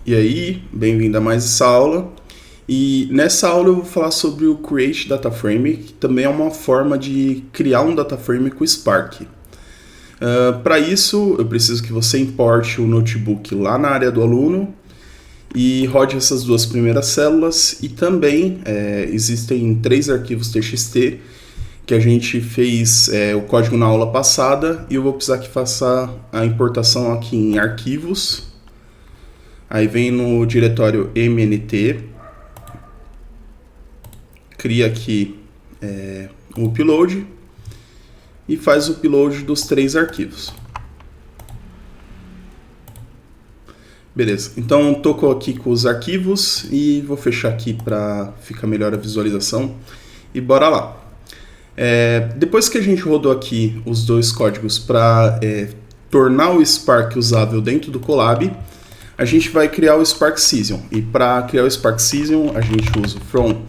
E aí, bem-vindo a mais essa aula. E nessa aula eu vou falar sobre o Create Data Frame, que também é uma forma de criar um data frame com Spark. Para isso, eu preciso que você importe o notebook lá na área do aluno e rode essas duas primeiras células. E também existem 3 arquivos TXT que a gente fez o código na aula passada, e eu vou precisar que faça a importação aqui em arquivos. Aí vem no diretório MNT, cria aqui o upload e faz o upload dos 3 arquivos. Beleza, então estou aqui com os arquivos e vou fechar aqui para ficar melhor a visualização e bora lá. Depois que a gente rodou aqui os 2 códigos para tornar o Spark usável dentro do Colab, a gente vai criar o Spark Cesium. E para criar o Spark Cesium, a gente usa o from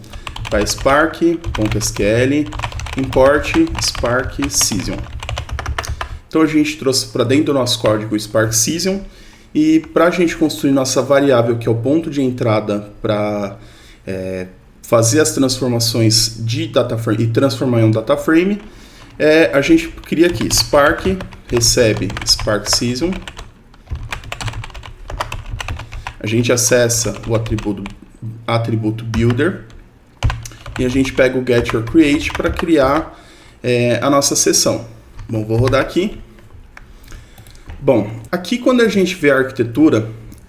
spark.sql import Spark Cesium. Então a gente trouxe para dentro do nosso código o Spark Cesium, e para a gente construir nossa variável, que é o ponto de entrada para fazer as transformações de data frame e transformar em um data frame, a gente cria aqui Spark, recebe Spark Cesium, a gente acessa o atributo builder e a gente pega o get or create para criar a nossa seção. Bom, vou rodar aqui. Bom, aqui quando a gente vê a arquitetura,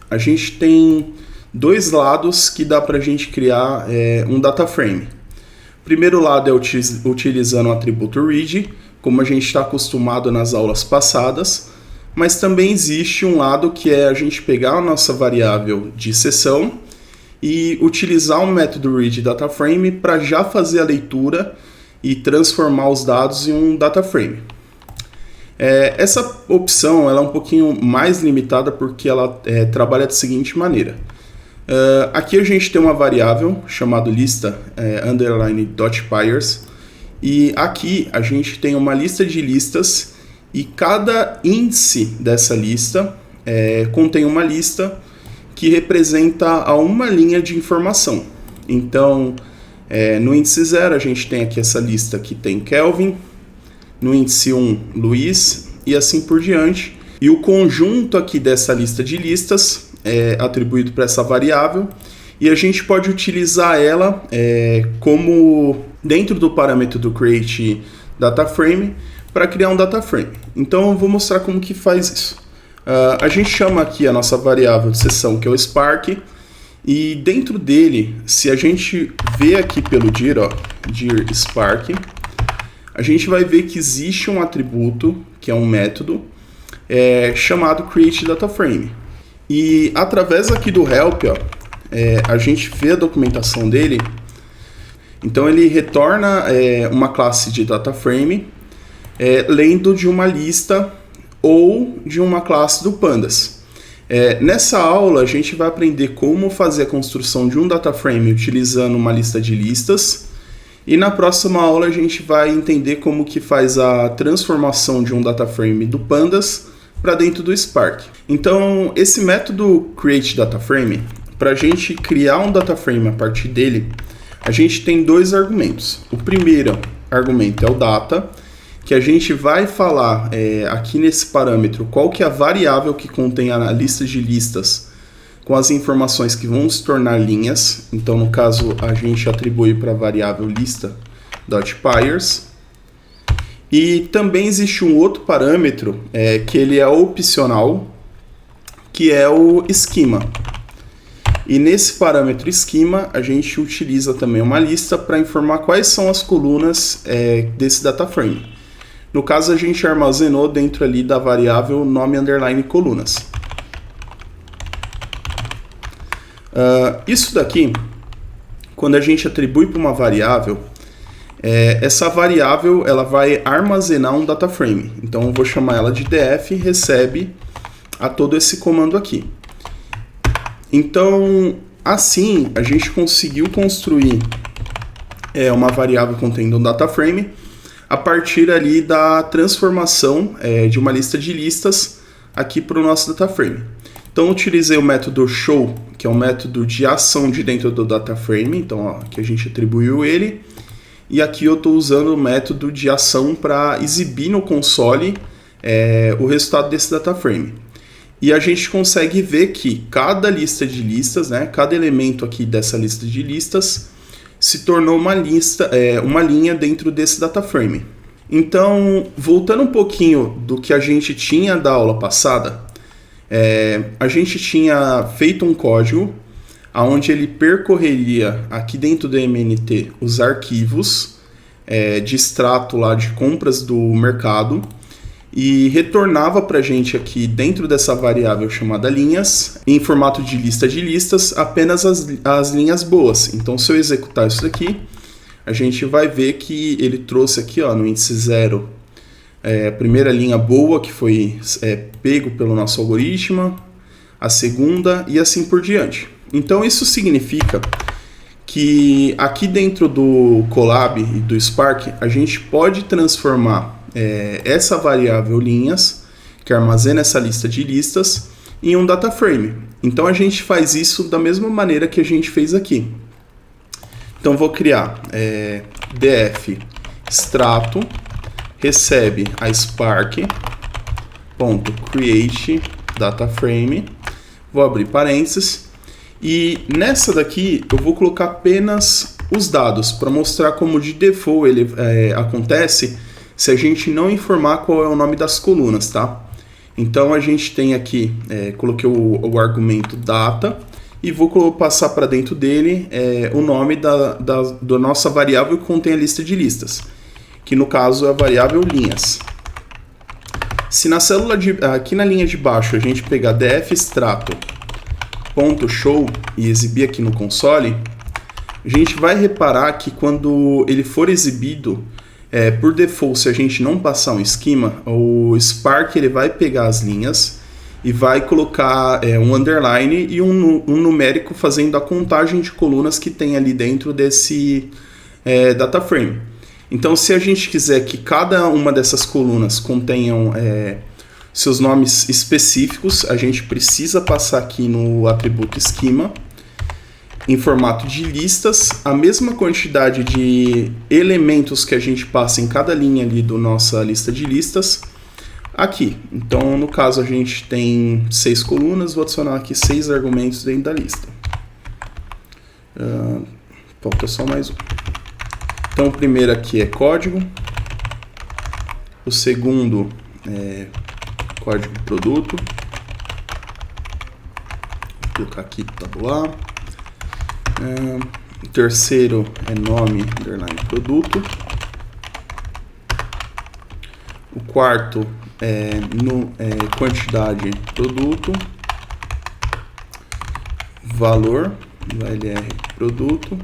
a gente tem 2 lados que dá para a gente criar um data frame. O primeiro lado é utilizando o atributo read, como a gente está acostumado nas aulas passadas, mas também existe um lado que é a gente pegar a nossa variável de seção e utilizar o método readDataFrame para já fazer a leitura e transformar os dados em um data frame. Essa opção ela é um pouquinho mais limitada porque ela trabalha da seguinte maneira. Aqui a gente tem uma variável chamada lista _.pyers, e aqui a gente tem uma lista de listas, e cada índice dessa lista contém uma lista que representa a uma linha de informação. Então, no índice 0 a gente tem aqui essa lista que tem Kelvin, no índice 1, Luiz, e assim por diante. E o conjunto aqui dessa lista de listas é atribuído para essa variável, e a gente pode utilizar ela como dentro do parâmetro do create data frame para criar um data frame. Então eu vou mostrar como que faz isso. A gente chama aqui a nossa variável de seção, que é o Spark, e dentro dele, se a gente ver aqui pelo dir, dir Spark, a gente vai ver que existe um atributo, que é um método, chamado createDataFrame. E através aqui do help, a gente vê a documentação dele. Então ele retorna uma classe de DataFrame lendo de uma lista ou de uma classe do Pandas. Nessa aula a gente vai aprender como fazer a construção de um DataFrame utilizando uma lista de listas, e na próxima aula a gente vai entender como que faz a transformação de um DataFrame do Pandas para dentro do Spark. Então esse método createDataFrame, para a gente criar um DataFrame a partir dele, a gente tem 2 argumentos. O primeiro argumento é o data, que a gente vai falar aqui nesse parâmetro qual que é a variável que contém a lista de listas com as informações que vão se tornar linhas. Então, no caso, a gente atribui para a variável lista.pyers. E também existe um outro parâmetro que ele é opcional, que é o schema. E nesse parâmetro schema, a gente utiliza também uma lista para informar quais são as colunas desse data frame. No caso, a gente armazenou dentro ali da variável nome _ colunas. Isso daqui, quando a gente atribui para uma variável, essa variável ela vai armazenar um data frame. Então eu vou chamar ela de df recebe a todo esse comando aqui. Então, assim, a gente conseguiu construir uma variável contendo um data frame a partir ali da transformação de uma lista de listas aqui para o nosso data frame. Então, eu utilizei o método show, que é um método de ação de dentro do data frame. Então, ó, aqui a gente atribuiu ele. E aqui eu estou usando o método de ação para exibir no console o resultado desse data frame. E a gente consegue ver que cada lista de listas, né, cada elemento aqui dessa lista de listas, se tornou uma linha dentro desse data frame. Então, voltando um pouquinho do que a gente tinha da aula passada, a gente tinha feito um código onde ele percorreria aqui dentro do MNT os arquivos de extrato lá de compras do mercado e retornava para a gente aqui dentro dessa variável chamada linhas, em formato de listas, apenas as linhas boas. Então, se eu executar isso daqui, a gente vai ver que ele trouxe aqui, ó, no índice 0 a primeira linha boa, que foi pego pelo nosso algoritmo, a segunda e assim por diante. Então, isso significa que aqui dentro do Colab e do Spark, a gente pode transformar essa variável linhas, que armazena essa lista de listas, em um data frame. Então, a gente faz isso da mesma maneira que a gente fez aqui. Então, vou criar df extrato recebe a spark.create dataframe, vou abrir parênteses, e nessa daqui eu vou colocar apenas os dados para mostrar como de default ele acontece se a gente não informar qual é o nome das colunas, tá? Então a gente tem aqui, coloquei o argumento data e vou passar para dentro dele o nome da nossa variável que contém a lista de listas, que no caso é a variável linhas. Se na célula aqui na linha de baixo a gente pegar df extrato.show e exibir aqui no console, a gente vai reparar que quando ele for exibido, por default, se a gente não passar um esquema, o Spark ele vai pegar as linhas e vai colocar um underline e um numérico fazendo a contagem de colunas que tem ali dentro desse data frame. Então, se a gente quiser que cada uma dessas colunas contenham seus nomes específicos, a gente precisa passar aqui no atributo esquema, em formato de listas, a mesma quantidade de elementos que a gente passa em cada linha ali da nossa lista de listas aqui. Então, no caso, a gente tem 6 colunas, vou adicionar aqui 6 argumentos dentro da lista. Falta só mais um. Então, o primeiro aqui é código, o segundo é código produto, vou colocar aqui tabular. O terceiro é nome underline produto. O quarto é quantidade produto. Valor VLR produto.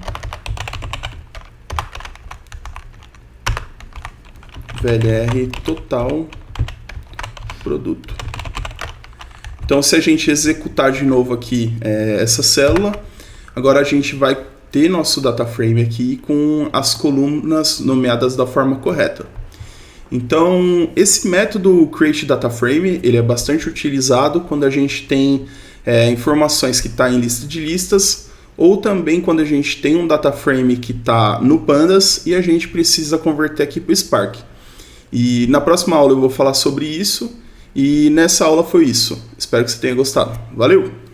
VLR total produto. Então, se a gente executar de novo aqui essa célula, agora a gente vai ter nosso data frame aqui com as colunas nomeadas da forma correta. Então, esse método Create Data Frame ele é bastante utilizado quando a gente tem informações que estão em lista de listas, ou também quando a gente tem um data frame que está no Pandas e a gente precisa converter aqui para o Spark. E na próxima aula eu vou falar sobre isso, e nessa aula foi isso. Espero que você tenha gostado. Valeu!